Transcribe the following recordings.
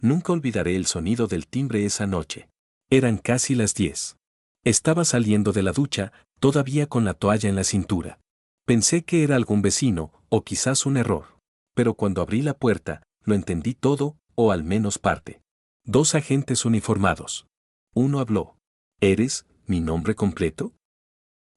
Nunca olvidaré el sonido del timbre esa noche. Eran casi las 10. Estaba saliendo de la ducha, todavía con la toalla en la cintura. Pensé que era algún vecino, o quizás un error. Pero cuando abrí la puerta, lo entendí todo, o al menos parte. Dos agentes uniformados. Uno habló. ¿Eres mi nombre completo?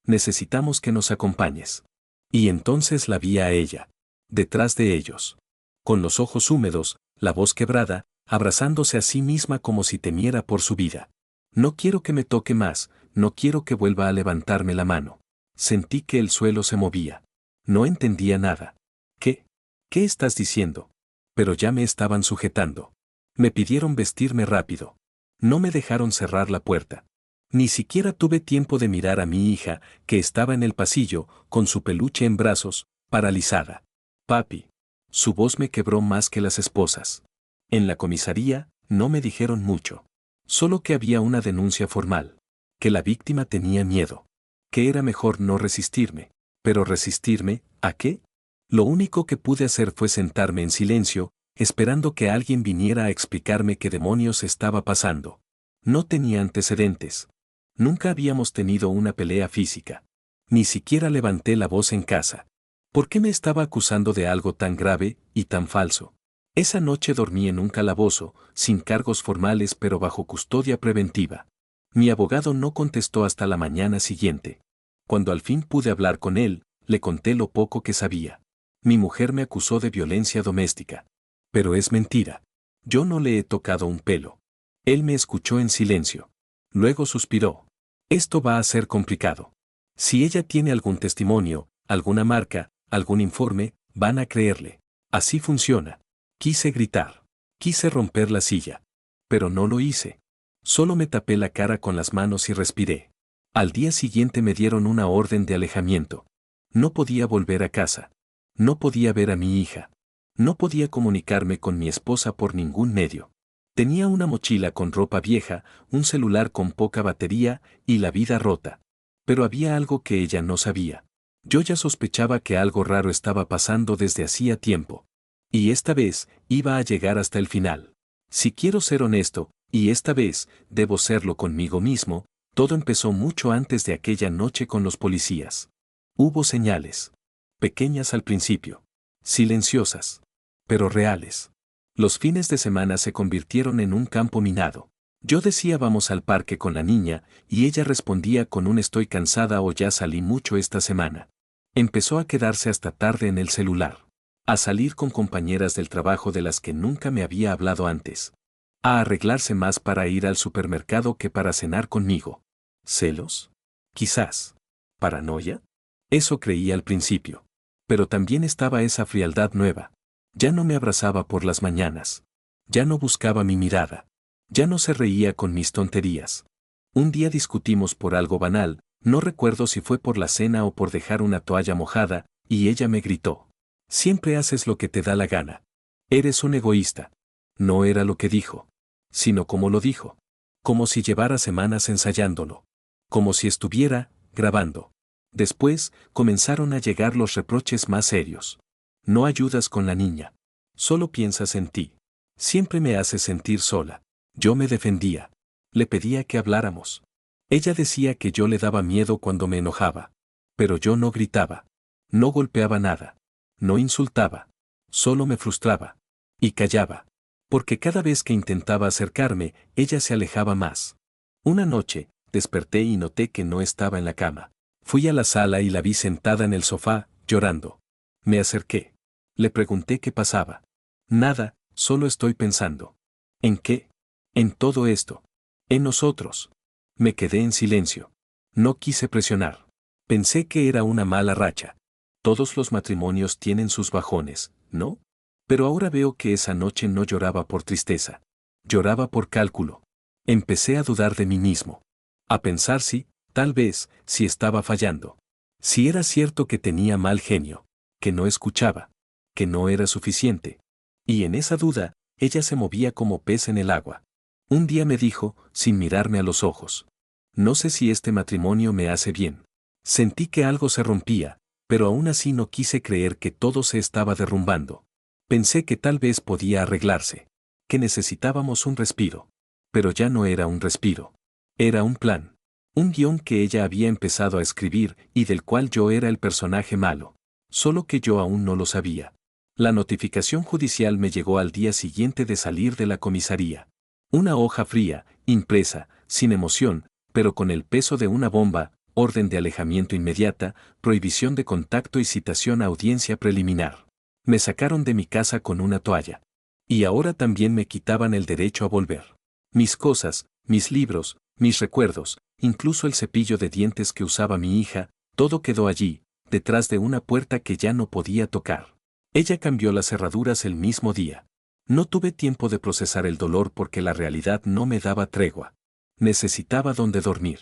Necesitamos que nos acompañes. Y entonces la vi a ella. Detrás de ellos. Con los ojos húmedos, la voz quebrada, abrazándose a sí misma como si temiera por su vida. No quiero que me toque más, no quiero que vuelva a levantarme la mano. Sentí que el suelo se movía. No entendía nada. ¿Qué? ¿Qué estás diciendo? Pero ya me estaban sujetando. Me pidieron vestirme rápido. No me dejaron cerrar la puerta. Ni siquiera tuve tiempo de mirar a mi hija, que estaba en el pasillo, con su peluche en brazos, paralizada. Papi. Su voz me quebró más que las esposas. En la comisaría, no me dijeron mucho. Solo que había una denuncia formal. Que la víctima tenía miedo. Que era mejor no resistirme. Pero resistirme, ¿a qué? Lo único que pude hacer fue sentarme en silencio, esperando que alguien viniera a explicarme qué demonios estaba pasando. No tenía antecedentes. Nunca habíamos tenido una pelea física. Ni siquiera levanté la voz en casa. ¿Por qué me estaba acusando de algo tan grave y tan falso? Esa noche dormí en un calabozo, sin cargos formales pero bajo custodia preventiva. Mi abogado no contestó hasta la mañana siguiente. Cuando al fin pude hablar con él, le conté lo poco que sabía. Mi mujer me acusó de violencia doméstica. Pero es mentira. Yo no le he tocado un pelo. Él me escuchó en silencio. Luego suspiró. Esto va a ser complicado. Si ella tiene algún testimonio, alguna marca, algún informe, van a creerle. Así funciona. Quise gritar. Quise romper la silla. Pero no lo hice. Solo me tapé la cara con las manos y respiré. Al día siguiente me dieron una orden de alejamiento. No podía volver a casa. No podía ver a mi hija. No podía comunicarme con mi esposa por ningún medio. Tenía una mochila con ropa vieja, un celular con poca batería y la vida rota. Pero había algo que ella no sabía. Yo ya sospechaba que algo raro estaba pasando desde hacía tiempo. Y esta vez iba a llegar hasta el final. Si quiero ser honesto, y esta vez debo serlo conmigo mismo, todo empezó mucho antes de aquella noche con los policías. Hubo señales. Pequeñas al principio. Silenciosas. Pero reales. Los fines de semana se convirtieron en un campo minado. Yo decía vamos al parque con la niña, y ella respondía con un estoy cansada o ya salí mucho esta semana. Empezó a quedarse hasta tarde en el celular. A salir con compañeras del trabajo de las que nunca me había hablado antes. A arreglarse más para ir al supermercado que para cenar conmigo. ¿Celos? Quizás. ¿Paranoia? Eso creía al principio. Pero también estaba esa frialdad nueva. Ya no me abrazaba por las mañanas. Ya no buscaba mi mirada. Ya no se reía con mis tonterías. Un día discutimos por algo banal, no recuerdo si fue por la cena o por dejar una toalla mojada, y ella me gritó. Siempre haces lo que te da la gana. Eres un egoísta. No era lo que dijo, sino como lo dijo. Como si llevara semanas ensayándolo. Como si estuviera grabando. Después comenzaron a llegar los reproches más serios. No ayudas con la niña. Solo piensas en ti. Siempre me haces sentir sola. Yo me defendía. Le pedía que habláramos. Ella decía que yo le daba miedo cuando me enojaba. Pero yo no gritaba. No golpeaba nada. No insultaba. Solo me frustraba. Y callaba. Porque cada vez que intentaba acercarme, ella se alejaba más. Una noche, desperté y noté que no estaba en la cama. Fui a la sala y la vi sentada en el sofá, llorando. Me acerqué. Le pregunté qué pasaba. Nada, solo estoy pensando. ¿En qué? En todo esto. En nosotros. Me quedé en silencio. No quise presionar. Pensé que era una mala racha. Todos los matrimonios tienen sus bajones, ¿no? Pero ahora veo que esa noche no lloraba por tristeza. Lloraba por cálculo. Empecé a dudar de mí mismo. A pensar si, tal vez, si estaba fallando. Si era cierto que tenía mal genio. Que no escuchaba. Que no era suficiente. Y en esa duda, ella se movía como pez en el agua. Un día me dijo, sin mirarme a los ojos. No sé si este matrimonio me hace bien. Sentí que algo se rompía, pero aún así no quise creer que todo se estaba derrumbando. Pensé que tal vez podía arreglarse. que necesitábamos un respiro. Pero ya no era un respiro. Era un plan. Un guión que ella había empezado a escribir y del cual yo era el personaje malo. Solo que yo aún no lo sabía. La notificación judicial me llegó al día siguiente de salir de la comisaría. Una hoja fría, impresa, sin emoción, pero con el peso de una bomba, orden de alejamiento inmediata, prohibición de contacto y citación a audiencia preliminar. Me sacaron de mi casa con una toalla. Y ahora también me quitaban el derecho a volver. Mis cosas, mis libros, mis recuerdos, incluso el cepillo de dientes que usaba mi hija, todo quedó allí, detrás de una puerta que ya no podía tocar. Ella cambió las cerraduras el mismo día. No tuve tiempo de procesar el dolor porque la realidad no me daba tregua. Necesitaba donde dormir.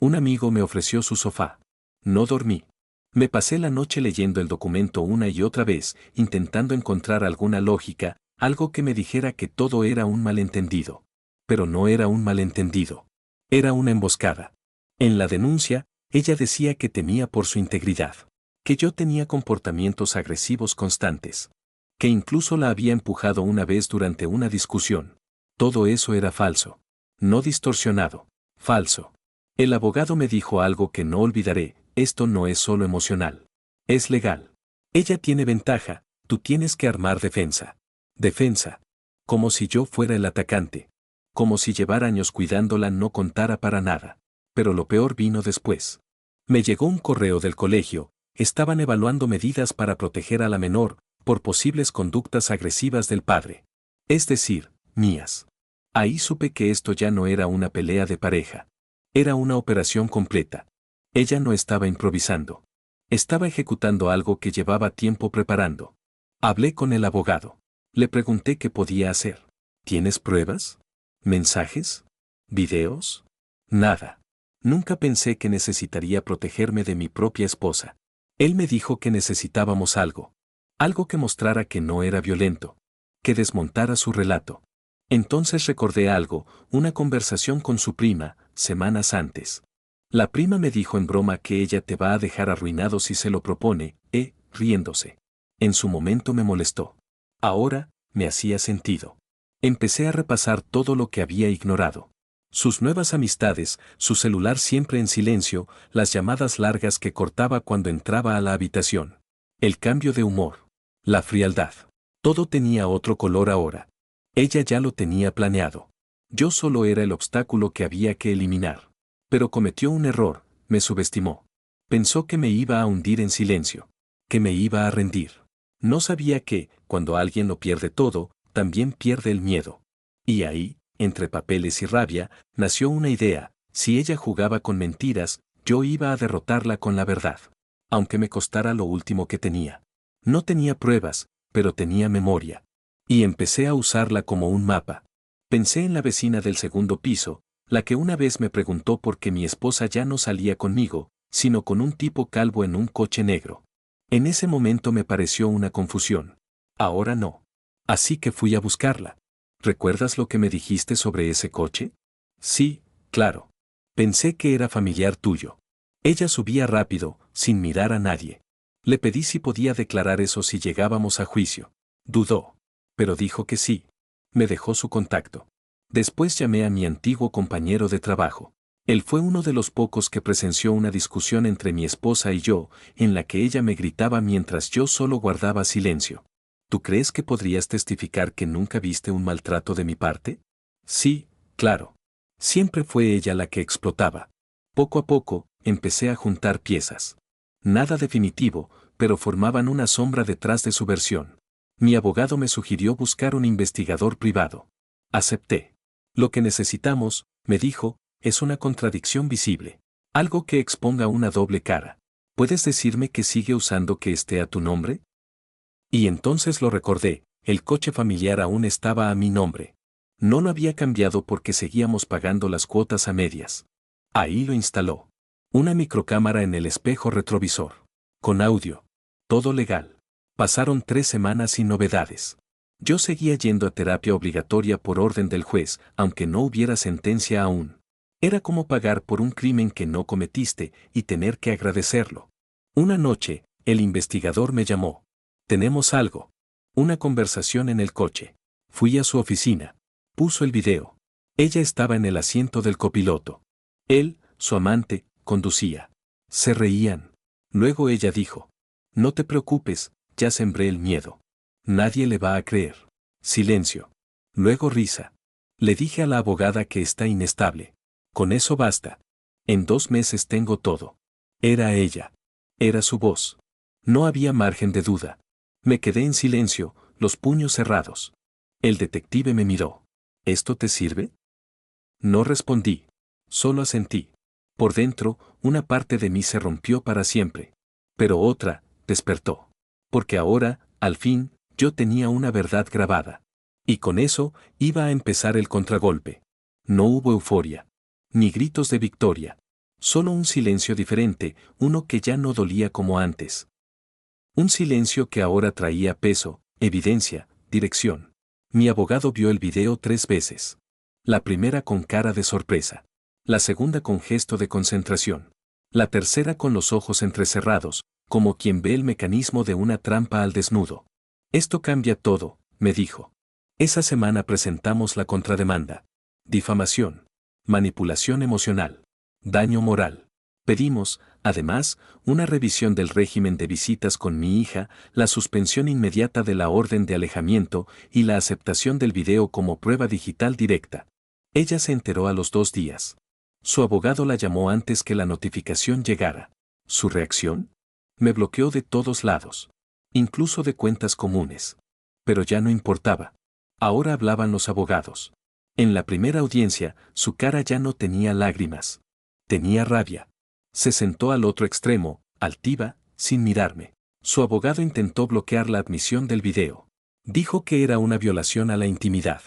Un amigo me ofreció su sofá. No dormí. Me pasé la noche leyendo el documento una y otra vez, intentando encontrar alguna lógica, algo que me dijera que todo era un malentendido. Pero no era un malentendido. Era una emboscada. En la denuncia, ella decía que temía por su integridad. Que yo tenía comportamientos agresivos constantes. Que incluso la había empujado una vez durante una discusión. Todo eso era falso. No distorsionado. Falso. El abogado me dijo algo que no olvidaré: esto no es solo emocional. Es legal. Ella tiene ventaja, tú tienes que armar defensa. Defensa. Como si yo fuera el atacante. Como si llevar años cuidándola no contara para nada. Pero lo peor vino después. Me llegó un correo del colegio. Estaban evaluando medidas para proteger a la menor por posibles conductas agresivas del padre. Es decir, mías. Ahí supe que esto ya no era una pelea de pareja. Era una operación completa. Ella no estaba improvisando. Estaba ejecutando algo que llevaba tiempo preparando. Hablé con el abogado. Le pregunté qué podía hacer. ¿Tienes pruebas? ¿Mensajes? ¿Videos? Nada. Nunca pensé que necesitaría protegerme de mi propia esposa. Él me dijo que necesitábamos algo. Algo que mostrara que no era violento. Que desmontara su relato. Entonces recordé algo, una conversación con su prima, semanas antes. La prima me dijo en broma que ella te va a dejar arruinado si se lo propone, riéndose. En su momento me molestó. Ahora, me hacía sentido. Empecé a repasar todo lo que había ignorado. Sus nuevas amistades, su celular siempre en silencio, las llamadas largas que cortaba cuando entraba a la habitación. El cambio de humor. La frialdad. Todo tenía otro color ahora. Ella ya lo tenía planeado. Yo solo era el obstáculo que había que eliminar. Pero cometió un error, me subestimó. Pensó que me iba a hundir en silencio. Que me iba a rendir. No sabía que, cuando alguien lo pierde todo, también pierde el miedo. Y ahí, entre papeles y rabia, nació una idea: si ella jugaba con mentiras, yo iba a derrotarla con la verdad. Aunque me costara lo último que tenía. No tenía pruebas, pero tenía memoria. Y empecé a usarla como un mapa. Pensé en la vecina del segundo piso, la que una vez me preguntó por qué mi esposa ya no salía conmigo, sino con un tipo calvo en un coche negro. En ese momento me pareció una confusión. Ahora no. Así que fui a buscarla. ¿Recuerdas lo que me dijiste sobre ese coche? Sí, claro. Pensé que era familiar tuyo. Ella subía rápido, sin mirar a nadie. Le pedí si podía declarar eso si llegábamos a juicio. Dudó. Pero dijo que sí. Me dejó su contacto. Después llamé a mi antiguo compañero de trabajo. Él fue uno de los pocos que presenció una discusión entre mi esposa y yo, en la que ella me gritaba mientras yo solo guardaba silencio. ¿Tú crees que podrías testificar que nunca viste un maltrato de mi parte? Sí, claro. Siempre fue ella la que explotaba. Poco a poco, empecé a juntar piezas. Nada definitivo, pero formaban una sombra detrás de su versión. Mi abogado me sugirió buscar un investigador privado. Acepté. Lo que necesitamos, me dijo, es una contradicción visible. Algo que exponga una doble cara. ¿Puedes decirme que sigue usando que esté a tu nombre? Y entonces lo recordé, el coche familiar aún estaba a mi nombre. No lo había cambiado porque seguíamos pagando las cuotas a medias. Ahí lo instaló. Una microcámara en el espejo retrovisor. Con audio. Todo legal. Pasaron 3 semanas sin novedades. Yo seguía yendo a terapia obligatoria por orden del juez, aunque no hubiera sentencia aún. Era como pagar por un crimen que no cometiste y tener que agradecerlo. Una noche, el investigador me llamó. Tenemos algo. Una conversación en el coche. Fui a su oficina. Puso el video. Ella estaba en el asiento del copiloto. Él, su amante, conducía. Se reían. Luego ella dijo: no te preocupes, ya sembré el miedo. Nadie le va a creer. Silencio. Luego risa. Le dije a la abogada que está inestable. Con eso basta. En 2 meses tengo todo. Era ella. Era su voz. No había margen de duda. Me quedé en silencio, los puños cerrados. El detective me miró. ¿Esto te sirve? No respondí. Solo asentí. Por dentro, una parte de mí se rompió para siempre. Pero otra, despertó. Porque ahora, al fin, yo tenía una verdad grabada. Y con eso, iba a empezar el contragolpe. No hubo euforia. Ni gritos de victoria. Solo un silencio diferente, uno que ya no dolía como antes. Un silencio que ahora traía peso, evidencia, dirección. Mi abogado vio el video 3 veces. La primera con cara de sorpresa. La segunda con gesto de concentración. La tercera con los ojos entrecerrados, como quien ve el mecanismo de una trampa al desnudo. Esto cambia todo, me dijo. Esa semana presentamos la contrademanda. Difamación. Manipulación emocional. Daño moral. Pedimos, además, una revisión del régimen de visitas con mi hija, la suspensión inmediata de la orden de alejamiento y la aceptación del video como prueba digital directa. Ella se enteró a los 2 días. Su abogado la llamó antes que la notificación llegara. ¿Su reacción? Me bloqueó de todos lados. Incluso de cuentas comunes. Pero ya no importaba. Ahora hablaban los abogados. En la primera audiencia, su cara ya no tenía lágrimas. Tenía rabia. Se sentó al otro extremo, altiva, sin mirarme. Su abogado intentó bloquear la admisión del video. Dijo que era una violación a la intimidad.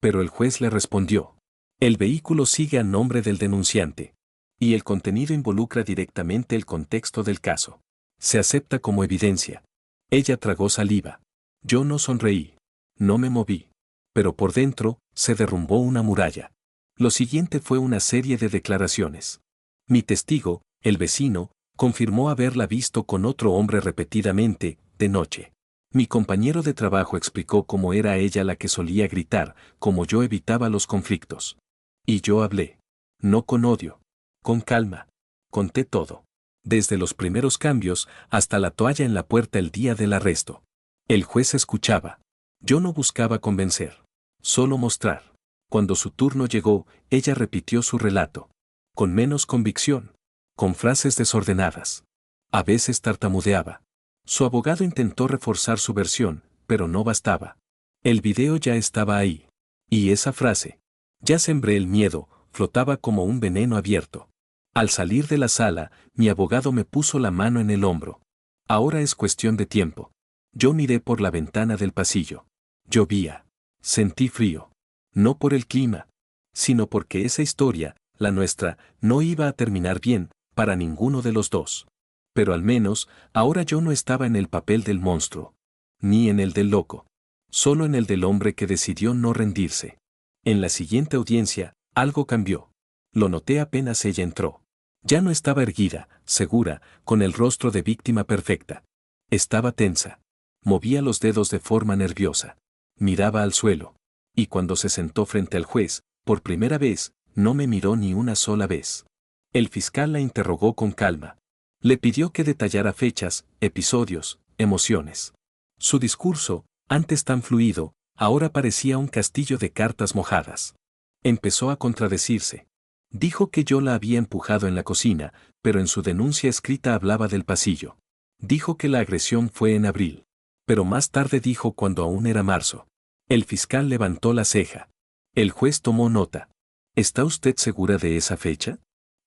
Pero el juez le respondió: el vehículo sigue a nombre del denunciante. Y el contenido involucra directamente el contexto del caso. Se acepta como evidencia. Ella tragó saliva. Yo no sonreí. No me moví. Pero por dentro, se derrumbó una muralla. Lo siguiente fue una serie de declaraciones. Mi testigo, el vecino, confirmó haberla visto con otro hombre repetidamente, de noche. Mi compañero de trabajo explicó cómo era ella la que solía gritar, cómo yo evitaba los conflictos. Y yo hablé. No con odio. Con calma. Conté todo. Desde los primeros cambios hasta la toalla en la puerta el día del arresto. El juez escuchaba. Yo no buscaba convencer. Solo mostrar. Cuando su turno llegó, ella repitió su relato. Con menos convicción. Con frases desordenadas. A veces tartamudeaba. Su abogado intentó reforzar su versión, pero no bastaba. El video ya estaba ahí. Y esa frase: ya sembré el miedo, flotaba como un veneno abierto. Al salir de la sala, mi abogado me puso la mano en el hombro. Ahora es cuestión de tiempo. Yo miré por la ventana del pasillo. Llovía. Sentí frío. No por el clima, sino porque esa historia, la nuestra, no iba a terminar bien, para ninguno de los dos. Pero al menos, ahora yo no estaba en el papel del monstruo. Ni en el del loco. Solo en el del hombre que decidió no rendirse. En la siguiente audiencia, algo cambió. Lo noté apenas ella entró. Ya no estaba erguida, segura, con el rostro de víctima perfecta. Estaba tensa. Movía los dedos de forma nerviosa. Miraba al suelo. Y cuando se sentó frente al juez, por primera vez, no me miró ni una sola vez. El fiscal la interrogó con calma. Le pidió que detallara fechas, episodios, emociones. Su discurso, antes tan fluido, ahora parecía un castillo de cartas mojadas. Empezó a contradecirse. Dijo que yo la había empujado en la cocina, pero en su denuncia escrita hablaba del pasillo. Dijo que la agresión fue en abril. Pero más tarde dijo cuando aún era marzo. El fiscal levantó la ceja. El juez tomó nota. ¿Está usted segura de esa fecha?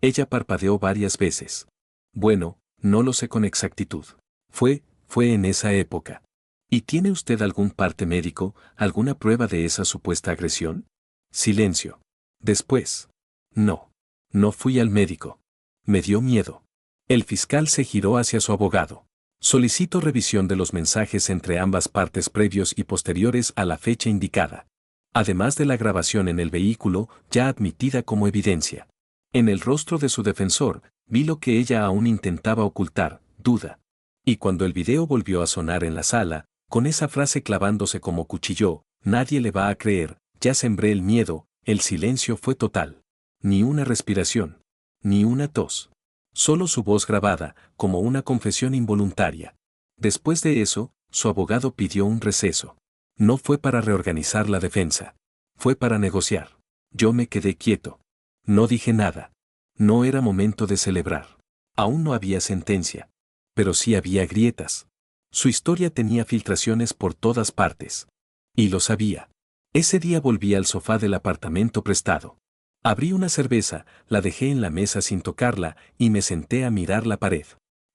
Ella parpadeó varias veces. Bueno, no lo sé con exactitud. Fue en esa época. ¿Y tiene usted algún parte médico, alguna prueba de esa supuesta agresión? Silencio. Después. No. No fui al médico. Me dio miedo. El fiscal se giró hacia su abogado. Solicito revisión de los mensajes entre ambas partes previos y posteriores a la fecha indicada. Además de la grabación en el vehículo, ya admitida como evidencia. En el rostro de su defensor, vi lo que ella aún intentaba ocultar, duda. Y cuando el video volvió a sonar en la sala, con esa frase clavándose como cuchillo, Nadie le va a creer, ya sembré el miedo, el silencio fue total. Ni una respiración. Ni una tos. Solo su voz grabada, como una confesión involuntaria. Después de eso, su abogado pidió un receso. No fue para reorganizar la defensa. Fue para negociar. Yo me quedé quieto. No dije nada. No era momento de celebrar. Aún no había sentencia. Pero sí había grietas. Su historia tenía filtraciones por todas partes. Y lo sabía. Ese día volví al sofá del apartamento prestado. Abrí una cerveza, la dejé en la mesa sin tocarla y me senté a mirar la pared.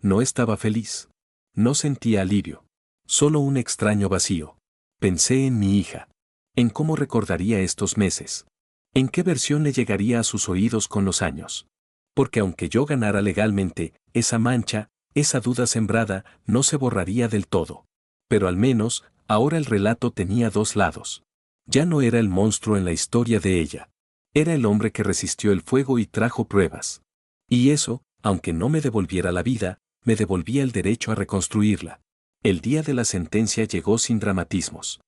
No estaba feliz. No sentía alivio. Solo un extraño vacío. Pensé en mi hija. En cómo recordaría estos meses. En qué versión le llegaría a sus oídos con los años. Porque aunque yo ganara legalmente, esa mancha, esa duda sembrada, no se borraría del todo. Pero al menos, ahora el relato tenía dos lados. Ya no era el monstruo en la historia de ella. Era el hombre que resistió el fuego y trajo pruebas. Y eso, aunque no me devolviera la vida, me devolvía el derecho a reconstruirla. El día de la sentencia llegó sin dramatismos.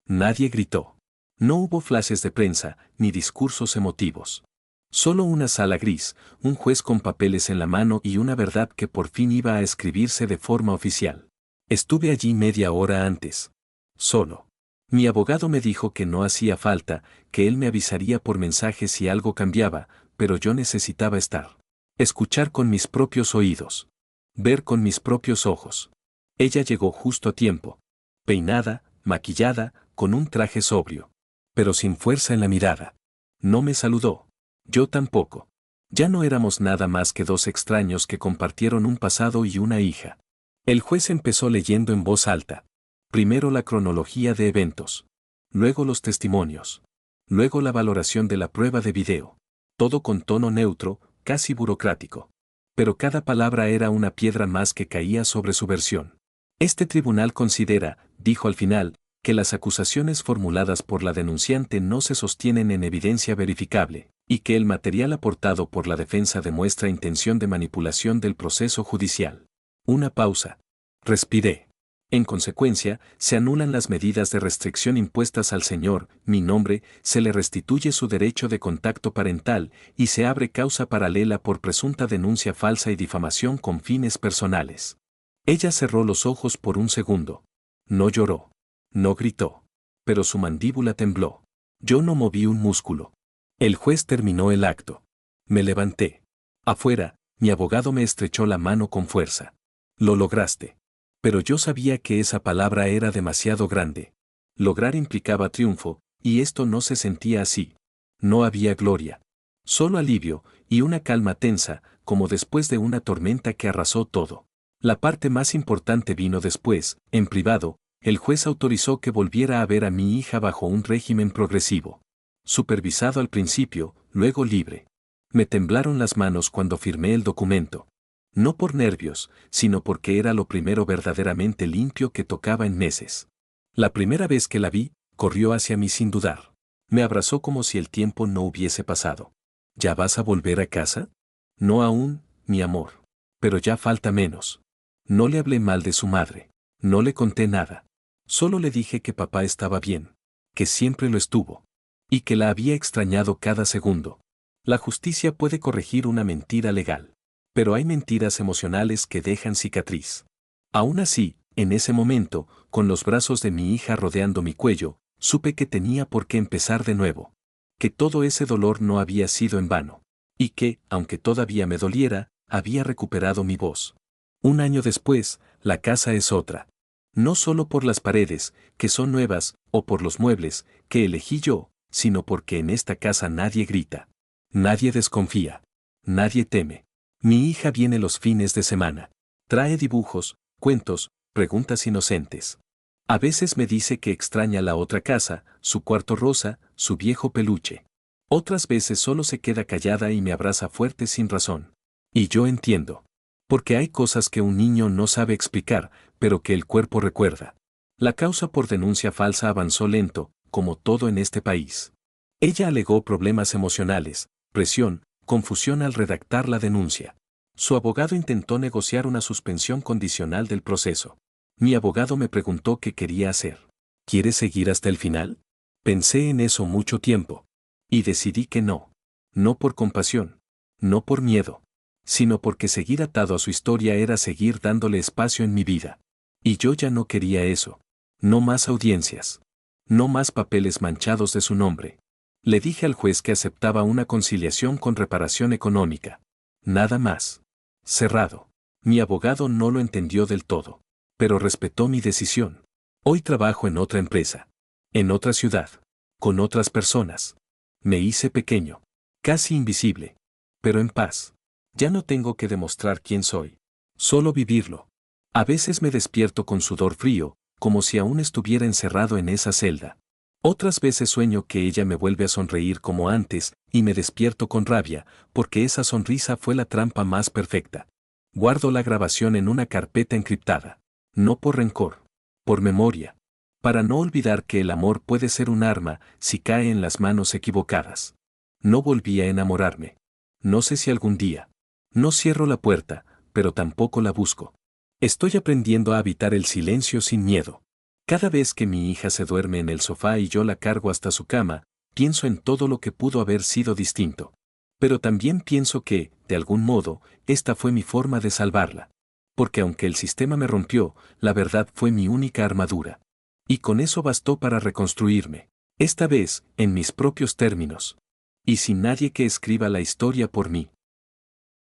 Nadie gritó. No hubo flashes de prensa, ni discursos emotivos. Solo una sala gris, un juez con papeles en la mano y una verdad que por fin iba a escribirse de forma oficial. Estuve allí media hora antes. Solo. Mi abogado me dijo que no hacía falta, que él me avisaría por mensaje si algo cambiaba, pero yo necesitaba estar. Escuchar con mis propios oídos. Ver con mis propios ojos. Ella llegó justo a tiempo. Peinada, maquillada, con un traje sobrio. Pero sin fuerza en la mirada. No me saludó. Yo tampoco. Ya no éramos nada más que dos extraños que compartieron un pasado y una hija. El juez empezó leyendo en voz alta. Primero la cronología de eventos. Luego los testimonios. Luego la valoración de la prueba de video. Todo con tono neutro, casi burocrático. Pero cada palabra era una piedra más que caía sobre su versión. Este tribunal considera, dijo al final, que las acusaciones formuladas por la denunciante no se sostienen en evidencia verificable, y que el material aportado por la defensa demuestra intención de manipulación del proceso judicial. Una pausa. Respiré. En consecuencia, se anulan las medidas de restricción impuestas al señor, mi nombre, se le restituye su derecho de contacto parental y se abre causa paralela por presunta denuncia falsa y difamación con fines personales. Ella cerró los ojos por un segundo. No lloró. No gritó. Pero su mandíbula tembló. Yo no moví un músculo. El juez terminó el acto. Me levanté. Afuera, mi abogado me estrechó la mano con fuerza. Lo lograste. Pero yo sabía que esa palabra era demasiado grande. Lograr implicaba triunfo, y esto no se sentía así. No había gloria. Solo alivio, y una calma tensa, como después de una tormenta que arrasó todo. La parte más importante vino después, en privado, el juez autorizó que volviera a ver a mi hija bajo un régimen progresivo. Supervisado al principio, luego libre. Me temblaron las manos cuando firmé el documento. No por nervios, sino porque era lo primero verdaderamente limpio que tocaba en meses. La primera vez que la vi, corrió hacia mí sin dudar. Me abrazó como si el tiempo no hubiese pasado. ¿Ya vas a volver a casa? No aún, mi amor. Pero ya falta menos. No le hablé mal de su madre. No le conté nada. Solo le dije que papá estaba bien. Que siempre lo estuvo. Y que la había extrañado cada segundo. La justicia puede corregir una mentira legal. Pero hay mentiras emocionales que dejan cicatriz. Aún así, en ese momento, con los brazos de mi hija rodeando mi cuello, supe que tenía por qué empezar de nuevo. Que todo ese dolor no había sido en vano. Y que, aunque todavía me doliera, había recuperado mi voz. Un año después, la casa es otra. No solo por las paredes, que son nuevas, o por los muebles, que elegí yo, sino porque en esta casa nadie grita. Nadie desconfía. Nadie teme. Mi hija viene los fines de semana. Trae dibujos, cuentos, preguntas inocentes. A veces me dice que extraña la otra casa, su cuarto rosa, su viejo peluche. Otras veces solo se queda callada y me abraza fuerte sin razón. Y yo entiendo. Porque hay cosas que un niño no sabe explicar, pero que el cuerpo recuerda. La causa por denuncia falsa avanzó lento, como todo en este país. Ella alegó problemas emocionales, presión, confusión al redactar la denuncia. Su abogado intentó negociar una suspensión condicional del proceso. Mi abogado me preguntó qué quería hacer. ¿Quieres seguir hasta el final? Pensé en eso mucho tiempo. Y decidí que no. No por compasión. No por miedo. Sino porque seguir atado a su historia era seguir dándole espacio en mi vida. Y yo ya no quería eso. No más audiencias. No más papeles manchados de su nombre. Le dije al juez que aceptaba una conciliación con reparación económica. Nada más. Cerrado. Mi abogado no lo entendió del todo, pero respetó mi decisión. Hoy trabajo en otra empresa. En otra ciudad. Con otras personas. Me hice pequeño. Casi invisible. Pero en paz. Ya no tengo que demostrar quién soy. Solo vivirlo. A veces me despierto con sudor frío, como si aún estuviera encerrado en esa celda. Otras veces sueño que ella me vuelve a sonreír como antes, y me despierto con rabia, porque esa sonrisa fue la trampa más perfecta. Guardo la grabación en una carpeta encriptada. No por rencor. Por memoria. Para no olvidar que el amor puede ser un arma si cae en las manos equivocadas. No volví a enamorarme. No sé si algún día. No cierro la puerta, pero tampoco la busco. Estoy aprendiendo a habitar el silencio sin miedo. Cada vez que mi hija se duerme en el sofá y yo la cargo hasta su cama, pienso en todo lo que pudo haber sido distinto. Pero también pienso que, de algún modo, esta fue mi forma de salvarla. Porque aunque el sistema me rompió, la verdad fue mi única armadura. Y con eso bastó para reconstruirme. Esta vez, en mis propios términos. Y sin nadie que escriba la historia por mí.